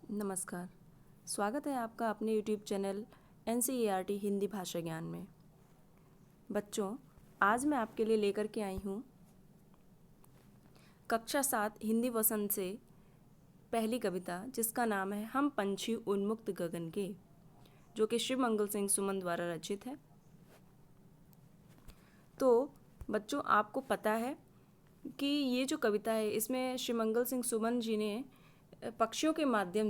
नमस्कार। स्वागत है आपका अपने YouTube चैनल NCERT हिंदी भाषा ज्ञान में। बच्चों, आज मैं आपके लिए लेकर के आई हूँ कक्षा 7 हिंदी वसंत से पहली कविता, जिसका नाम है हम पंछी उन्मुक्त गगन के, जो कि शिव मंगल सिंह सुमन द्वारा रचित है। तो बच्चों, आपको पता है कि ये जो कविता है, इसमें शिव मंगल सिंह सुमन जी ने पक्षियों के माध्यम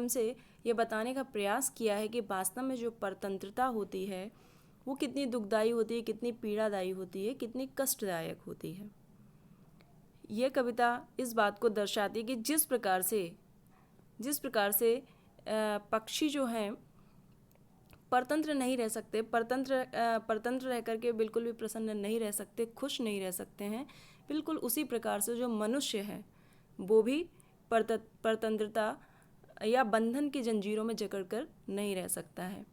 से ये बताने का प्रयास किया है कि वास्तव में जो परतंत्रता होती है वो कितनी दुखदायी होती है, कितनी पीड़ादायी होती है, कितनी कष्टदायक होती है। ये कविता इस बात को दर्शाती है कि जिस प्रकार से पक्षी जो हैं परतंत्र नहीं रह सकते, परतंत्र रह करके बिल्कुल भी प्रसन्न नहीं रह सकते, खुश नहीं रह सकते हैं, बिल्कुल उसी प्रकार से जो मनुष्य है वो भी परतंत्रता या बंधन की जंजीरों में जकड़ कर नहीं रह सकता है।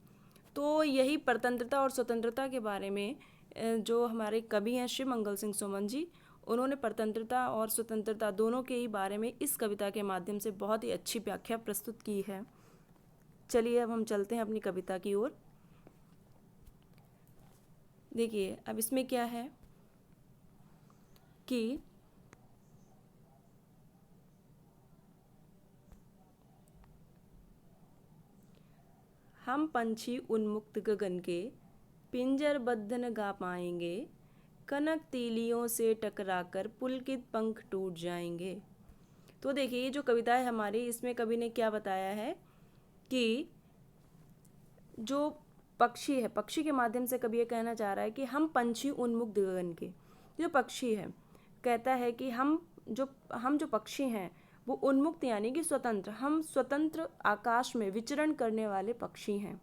तो यही परतंत्रता और स्वतंत्रता के बारे में जो हमारे कवि हैं शिव मंगल सिंह सुमन जी, उन्होंने परतंत्रता और स्वतंत्रता दोनों के ही बारे में इस कविता के माध्यम से बहुत ही अच्छी व्याख्या प्रस्तुत की है। चलिए अब हम चलते हैं अपनी कविता की ओर। देखिए अब इसमें क्या है कि हम पंछी उन्मुक्त गगन के, पिंजरबद्ध न गा पाएंगे, कनक तीलियों से टकराकर पुलकित पंख टूट जाएंगे। तो देखिए ये जो कविता है हमारी, इसमें कवि ने क्या बताया है कि जो पक्षी है, पक्षी के माध्यम से कवि ये कहना चाह रहा है कि हम पंछी उन्मुक्त गगन के, जो पक्षी है कहता है कि हम जो पक्षी हैं वो उन्मुक्त यानी कि स्वतंत्र, हम स्वतंत्र आकाश में विचरण करने वाले पक्षी हैं,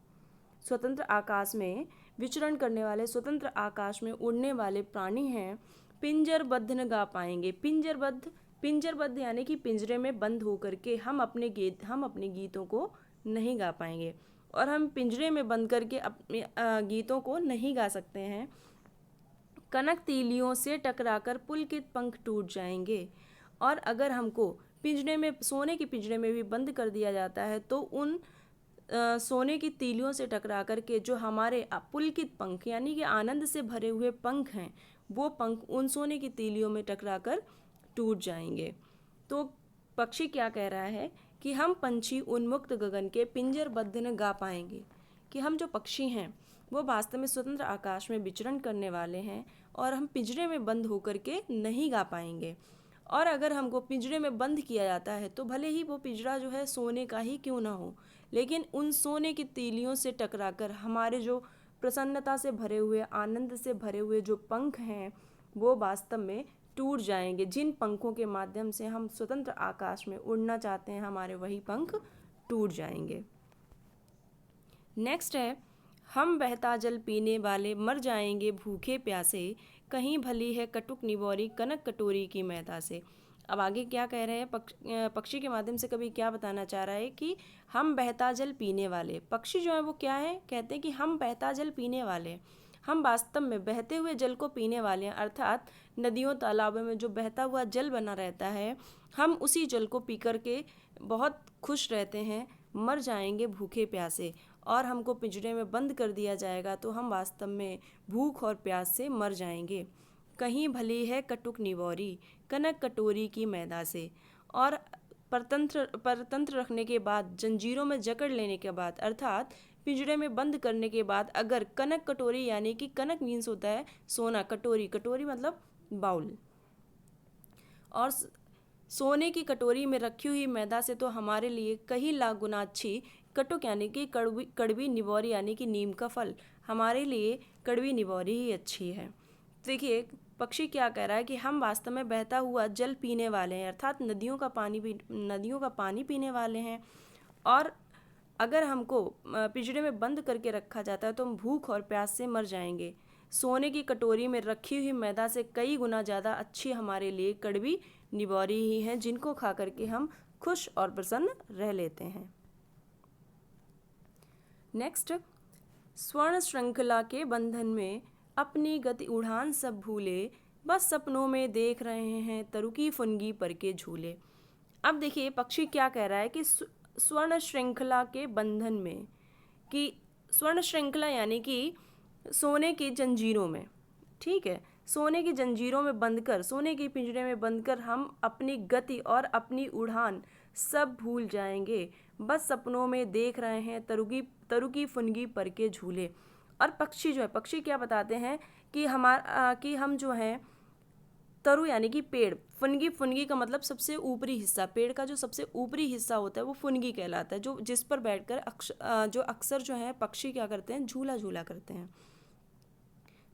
स्वतंत्र आकाश में विचरण करने वाले, स्वतंत्र आकाश में उड़ने वाले प्राणी हैं। पिंजरबद्ध न गा पाएंगे, पिंजरबद्ध यानी कि पिंजरे में बंद होकर के हम अपने गीतों को नहीं गा पाएंगे, और हम पिंजरे में बंद करके अपने गीतों को नहीं गा सकते हैं। कनक तीलियों से टकराकर पुलकित पंख टूट जाएंगे, और अगर हमको पिंजरे में, सोने के पिंजरे में भी बंद कर दिया जाता है तो उन सोने की तीलियों से टकरा करके जो हमारे पुलकित पंख यानी कि आनंद से भरे हुए पंख हैं, वो पंख उन सोने की तीलियों में टकराकर टूट जाएंगे। तो पक्षी क्या कह रहा है कि हम पंछी उन्मुक्त गगन के, पिंजरबद्ध न गा पाएंगे, कि हम जो पक्षी हैं वो वास्तव में स्वतंत्र आकाश में विचरण करने वाले हैं, और हम पिंजरे में बंद होकर के नहीं गा पाएंगे। और अगर हमको पिंजरे में बंद किया जाता है तो भले ही वो पिंजरा जो है सोने का ही क्यों ना हो, लेकिन उन सोने की तीलियों से टकराकर हमारे जो प्रसन्नता से भरे हुए, आनंद से भरे हुए जो पंख हैं वो वास्तव में टूट जाएंगे। जिन पंखों के माध्यम से हम स्वतंत्र आकाश में उड़ना चाहते हैं, हमारे वही पंख टूट जाएंगे। नेक्स्ट है, हम बहता जल पीने वाले मर जाएंगे भूखे प्यासे, कहीं भली है कटुक निवौरी कनक कटोरी की मैदा से। अब आगे क्या कह रहे हैं, पक्षी के माध्यम से कभी क्या बताना चाह रहा है कि हम बहता जल पीने वाले पक्षी जो है वो क्या है, कहते हैं कि हम बहता जल पीने वाले, हम वास्तव में बहते हुए जल को पीने वाले हैं, अर्थात नदियों तालाबों में जो बहता हुआ जल बना रहता है, हम उसी जल को पी कर के बहुत खुश रहते हैं। मर जाएंगे भूखे प्यासे, और हमको पिंजरे में बंद कर दिया जाएगा तो हम वास्तव में भूख और प्यास से मर जाएंगे। कहीं भली है कटुक निवौरी कनक कटोरी की मैदा से, और परतंत्र रखने के बाद, जंजीरों में जकड़ लेने के बाद, अर्थात पिंजरे में बंद करने के बाद अगर कनक कटोरी, यानी कि कनक मीन्स होता है सोना, कटोरी मतलब बाउल, और सोने की कटोरी में रखी हुई मैदा से तो हमारे लिए कई लाख गुना अच्छी कटुक यानी कि कड़वी निवौरी यानी कि नीम का फल, हमारे लिए कड़वी निवौरी ही अच्छी है। देखिए पक्षी क्या कह रहा है कि हम वास्तव में बहता हुआ जल पीने वाले हैं, अर्थात नदियों का पानी पीने वाले हैं, और अगर हमको पिंजरे में बंद करके रखा जाता है तो हम भूख और प्यास से मर जाएंगे। सोने की कटोरी में रखी हुई मैदा से कई गुना ज़्यादा अच्छी हमारे लिए कड़वी निवौरी ही हैं, जिनको खा करके हम खुश और प्रसन्न रह लेते हैं। नेक्स्ट, स्वर्ण श्रृंखला के बंधन में अपनी गति उड़ान सब भूले, बस सपनों में देख रहे हैं तरुकी फुनगी पर के झूले। अब देखिए पक्षी क्या कह रहा है कि स्वर्ण श्रृंखला के बंधन में, कि स्वर्ण श्रृंखला यानी कि सोने की जंजीरों में, ठीक है, सोने की जंजीरों में बंधकर, सोने के पिंजरे में बंधकर हम अपनी गति और अपनी उड़ान सब भूल जाएंगे, बस सपनों में देख रहे हैं तरुकी फुनगी पर के झूले। और पक्षी जो है, पक्षी क्या बताते हैं कि कि हम जो हैं तरु यानी कि पेड़, फुनगी, फुनगी का मतलब सबसे ऊपरी हिस्सा, पेड़ का जो सबसे ऊपरी हिस्सा होता है वो फुनगी कहलाता है, जो जिस पर बैठकर जो अक्सर जो है पक्षी क्या करते हैं, झूला झूला करते हैं।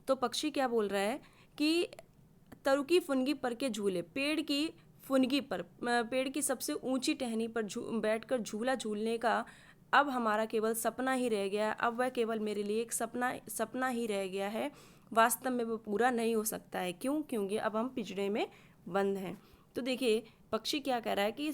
तो पक्षी क्या बोल रहा है कि तरुकी फुनगी पर के झूले, पेड़ की फुनगी पर, पेड़ की सबसे ऊंची टहनी पर बैठकर झूला झूलने का अब हमारा केवल सपना ही रह गया है, अब वह केवल मेरे लिए एक सपना ही रह गया है, वास्तव में वो पूरा नहीं हो सकता है। क्यों? क्योंकि अब हम पिंजरे में बंद हैं। तो देखिए पक्षी क्या कह रहा है कि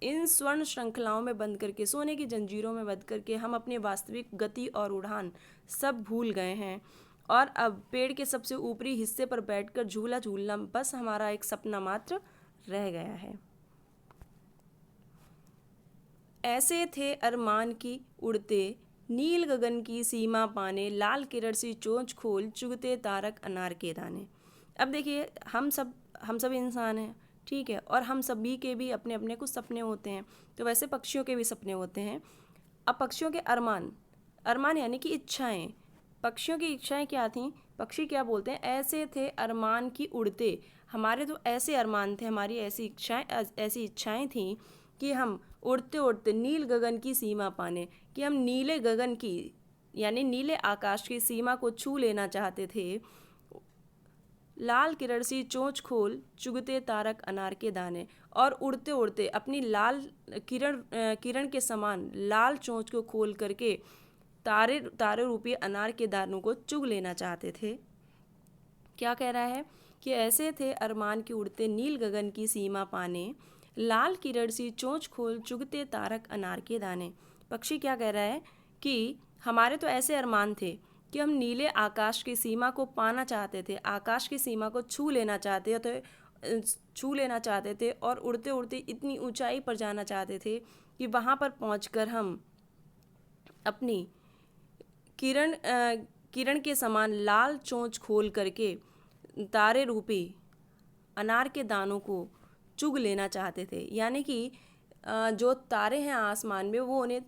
इन स्वर्ण श्रृंखलाओं में बंद करके, सोने की जंजीरों में बंद करके हम अपनी वास्तविक गति और उड़ान सब भूल गए हैं, और अब पेड़ के सबसे ऊपरी हिस्से पर बैठकर झूला झूलना बस हमारा एक सपना मात्र रह गया है। ऐसे थे अरमान की उड़ते, नील गगन की सीमा पाने, लाल किरण सी चोंच खोल चुगते तारक अनार के दाने। अब देखिए हम सब इंसान हैं, ठीक है, और हम सभी के भी अपने अपने कुछ सपने होते हैं, तो वैसे पक्षियों के भी सपने होते हैं। अब पक्षियों के अरमान, अरमान यानी कि इच्छाएं, पक्षियों की इच्छाएं क्या थीं? पक्षी क्या बोलते हैं, ऐसे थे अरमान की उड़ते, हमारे तो ऐसे अरमान थे, हमारी ऐसी इच्छाएं थीं कि हम उड़ते उड़ते नील गगन की सीमा पाने, कि हम नीले गगन की यानी नीले आकाश की सीमा को छू लेना चाहते थे, लाल किरण सी चोंच खोल चुगते तारक अनार के दाने, और उड़ते उड़ते अपनी लाल किरण के समान लाल चोंच को खोल करके तारे तारे रूपी अनार के दानों को चुग लेना चाहते थे। क्या कह रहा है कि ऐसे थे अरमान के उड़ते, नील गगन की सीमा पाने, लाल किरण सी चोंच खोल चुगते तारक अनार के दाने। पक्षी क्या कह रहा है कि हमारे तो ऐसे अरमान थे कि हम नीले आकाश की सीमा को पाना चाहते थे, आकाश की सीमा को छू लेना चाहते थे और उड़ते उड़ते इतनी ऊंचाई पर जाना चाहते थे कि वहाँ पर पहुँचकर हम अपनी किरण के समान लाल चोंच खोल करके तारे रूपी अनार के दानों को चुग लेना चाहते थे। यानी कि जो तारे हैं आसमान में वो उन्हें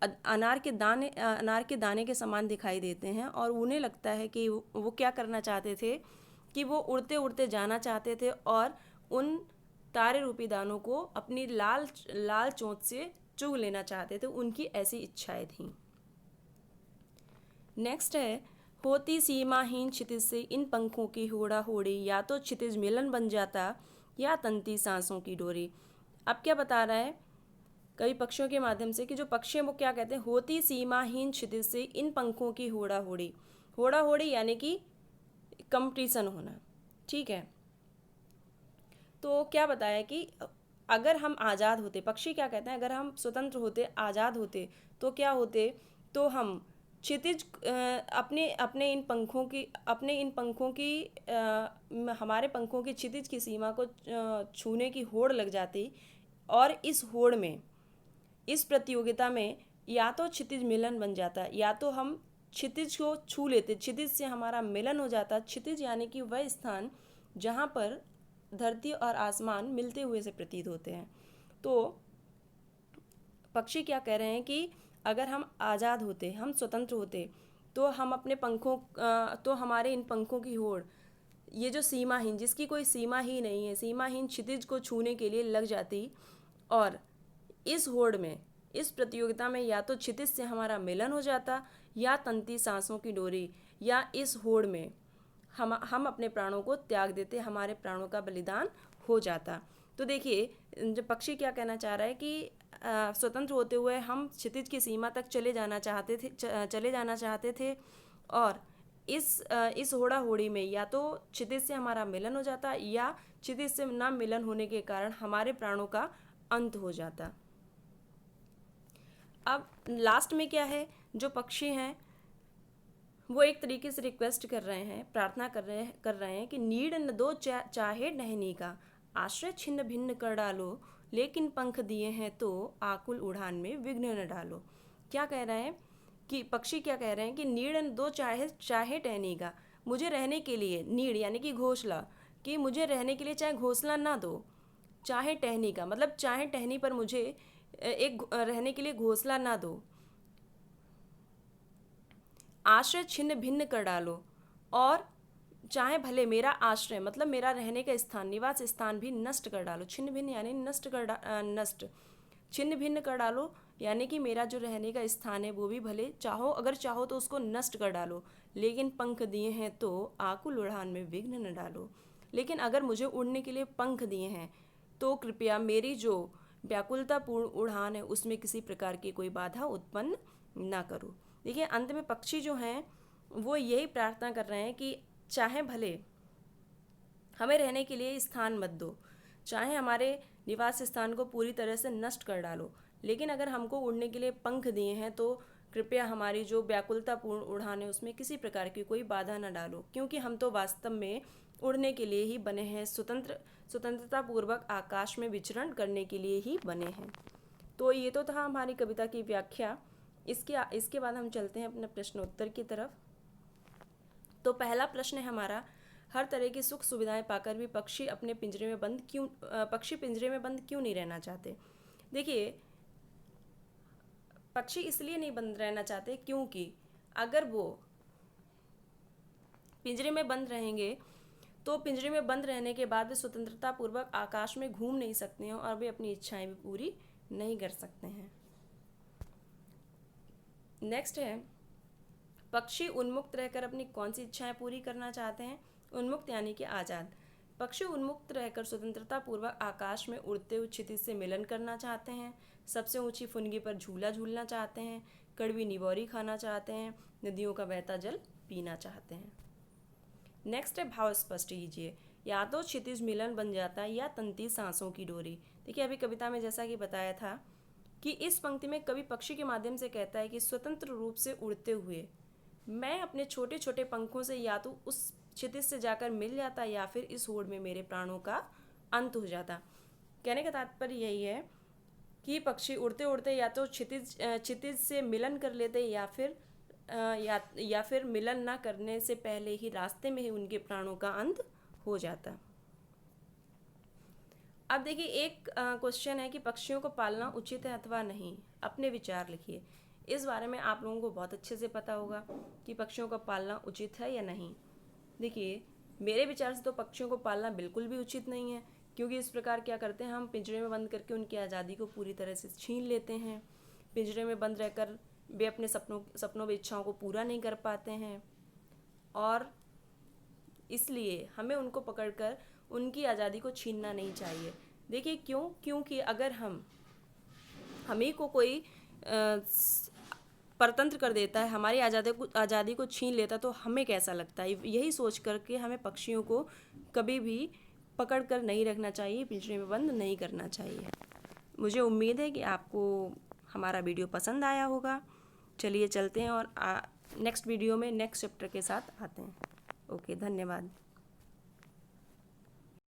अनार के दाने के समान दिखाई देते हैं, और उन्हें लगता है कि वो क्या करना चाहते थे कि वो उड़ते उड़ते जाना चाहते थे और उन तारे रूपी दानों को अपनी लाल लाल चोंच से चुग लेना चाहते थे, उनकी ऐसी इच्छाएं थीं। नेक्स्ट है, होती सीमाहीन क्षितिज से इन पंखों की होड़ा होड़ी, या तो क्षितिज मिलन बन जाता या तंती सांसों की डोरी। अब क्या बता रहा है कवि पक्षियों के माध्यम से कि जो पक्षी हैं वो क्या कहते हैं, होती सीमाहीन क्षितिज से इन पंखों की होड़ा होड़ी, होड़ा होड़ी यानी कि कंपटीशन होना, ठीक है। तो क्या बताया कि अगर हम आज़ाद होते, पक्षी क्या कहते हैं, अगर हम स्वतंत्र होते, आज़ाद होते, तो क्या होते, तो हम क्षितिज अपने इन पंखों की हमारे पंखों की क्षितिज की सीमा को छूने की होड़ लग जाती, और इस होड़ में, इस प्रतियोगिता में या तो क्षितिज मिलन बन जाता, या तो हम क्षितिज को छू लेते, क्षितिज से हमारा मिलन हो जाता। क्षितिज यानी कि वह स्थान जहाँ पर धरती और आसमान मिलते हुए से प्रतीत होते हैं। तो पक्षी क्या कह रहे हैं कि अगर हम आज़ाद होते, हम स्वतंत्र होते, तो हम अपने तो हमारे इन पंखों की होड़, ये जो सीमाहीन, जिसकी कोई सीमा ही नहीं है, सीमाहीन क्षितिज को छूने के लिए लग जाती, और इस होड़ में, इस प्रतियोगिता में या तो क्षितिज से हमारा मिलन हो जाता या तंती सांसों की डोरी, या इस होड़ में हम अपने प्राणों को त्याग देते, हमारे प्राणों का बलिदान हो जाता। तो देखिए जो पक्षी क्या कहना चाह रहा है कि स्वतंत्र होते हुए हम क्षितिज की सीमा तक चले जाना चाहते थे, और इस होड़ा होड़ी में या तो क्षितिज से हमारा मिलन हो जाता, या क्षितिज से ना मिलन होने के कारण हमारे प्राणों का अंत हो जाता। अब लास्ट में क्या है, जो पक्षी हैं वो एक तरीके से रिक्वेस्ट कर रहे हैं, प्रार्थना कर रहे हैं कि नीड न दो चाहे नहनी का, आश्रय छिन्न भिन्न कर डालो, लेकिन पंख दिए हैं तो आकुल उड़ान में विघ्न न डालो। क्या कह रहे हैं कि पक्षी क्या कह रहे हैं कि नीड़ दो चाहे चाहे टहनीगा, मुझे रहने के लिए, नीड़ यानी कि घोंसला, कि मुझे रहने के लिए चाहे घोंसला ना दो, चाहे टहनी का मतलब चाहे टहनी पर मुझे एक रहने के लिए घोंसला ना दो, आश्रय छिन्न भिन्न कर डालो, और चाहे भले मेरा आश्रय मतलब मेरा रहने का स्थान, निवास स्थान भी नष्ट कर डालो। छिन्न भिन्न यानी नष्ट, छिन्न भिन्न कर डालो यानी कि मेरा जो रहने का स्थान है वो भी भले चाहो, अगर चाहो तो उसको नष्ट कर डालो, लेकिन पंख दिए हैं तो आकुल उड़ान में विघ्न न डालो। लेकिन अगर मुझे उड़ने के लिए पंख दिए हैं तो कृपया मेरी जो व्याकुलतापूर्ण उड़ान है उसमें किसी प्रकार की कोई बाधा उत्पन्न ना करो। देखिए अंत में पक्षी जो हैं वो यही प्रार्थना कर रहे हैं कि चाहे भले हमें रहने के लिए स्थान मत दो, चाहे हमारे निवास स्थान को पूरी तरह से नष्ट कर डालो, लेकिन अगर हमको उड़ने के लिए पंख दिए हैं तो कृपया हमारी जो व्याकुलतापूर्ण उड़ान है उसमें किसी प्रकार की कोई बाधा न डालो, क्योंकि हम तो वास्तव में उड़ने के लिए ही बने हैं, स्वतंत्रतापूर्वक आकाश में विचरण करने के लिए ही बने हैं। तो ये तो था हमारी कविता की व्याख्या। इसके बाद हम चलते हैं अपने प्रश्नोत्तर की तरफ। तो पहला प्रश्न है हमारा, हर तरह की सुख सुविधाएं पाकर भी पक्षी पिंजरे में बंद क्यों नहीं रहना चाहते। देखिए पक्षी इसलिए नहीं बंद रहना चाहते क्योंकि अगर वो पिंजरे में बंद रहेंगे तो पिंजरे में बंद रहने के बाद वे स्वतंत्रता पूर्वक आकाश में घूम नहीं सकते हैं और वे अपनी इच्छाएं भी पूरी नहीं कर सकते हैं। नेक्स्ट है, पक्षी उन्मुक्त रहकर अपनी कौन सी इच्छाएं पूरी करना चाहते हैं। उन्मुक्त यानी कि आज़ाद। पक्षी उन्मुक्त रहकर स्वतंत्रता पूर्वक आकाश में उड़ते हुए क्षितिज से मिलन करना चाहते हैं, सबसे ऊंची फुनगी पर झूला झूलना चाहते हैं, कड़वी निबोरी खाना चाहते हैं, नदियों का बहता जल पीना चाहते हैं। नेक्स्ट है, भाव स्पष्ट कीजिए। या तो क्षितिज मिलन बन जाता है या तंती सांसों की डोरी। देखिए अभी कविता में जैसा कि बताया था कि इस पंक्ति में कवि पक्षी के माध्यम से कहता है कि स्वतंत्र रूप से उड़ते हुए मैं अपने छोटे छोटे पंखों से या तो उस क्षितिज से जाकर मिल जाता या फिर इस होड़ में मेरे प्राणों का अंत हो जाता। कहने का तात्पर्य यही है कि पक्षी उड़ते उड़ते या तो क्षितिज से मिलन कर लेते या फिर मिलन ना करने से पहले ही रास्ते में ही उनके प्राणों का अंत हो जाता। अब देखिए एक क्वेश्चन है कि पक्षियों को पालना उचित है अथवा नहीं। अपने विचार लिखिए। इस बारे में आप लोगों को बहुत अच्छे से पता होगा कि पक्षियों का पालना उचित है या नहीं। देखिए मेरे विचार से तो पक्षियों को पालना बिल्कुल भी उचित नहीं है, क्योंकि इस प्रकार क्या करते हैं, हम पिंजरे में बंद करके उनकी आज़ादी को पूरी तरह से छीन लेते हैं। पिंजरे में बंद रहकर वे अपने सपनों व इच्छाओं को पूरा नहीं कर पाते हैं, और इसलिए हमें उनको पकड़कर उनकी आज़ादी को छीनना नहीं चाहिए। देखिए क्योंकि अगर हमें को कोई परतंत्र कर देता है, हमारी आज़ादी को छीन लेता, तो हमें कैसा लगता है। यही सोच करके हमें पक्षियों को कभी भी पकड़ कर नहीं रखना चाहिए, पिंजरे में बंद नहीं करना चाहिए। मुझे उम्मीद है कि आपको हमारा वीडियो पसंद आया होगा। चलिए चलते हैं और नेक्स्ट वीडियो में नेक्स्ट चैप्टर के साथ आते हैं। ओके, धन्यवाद।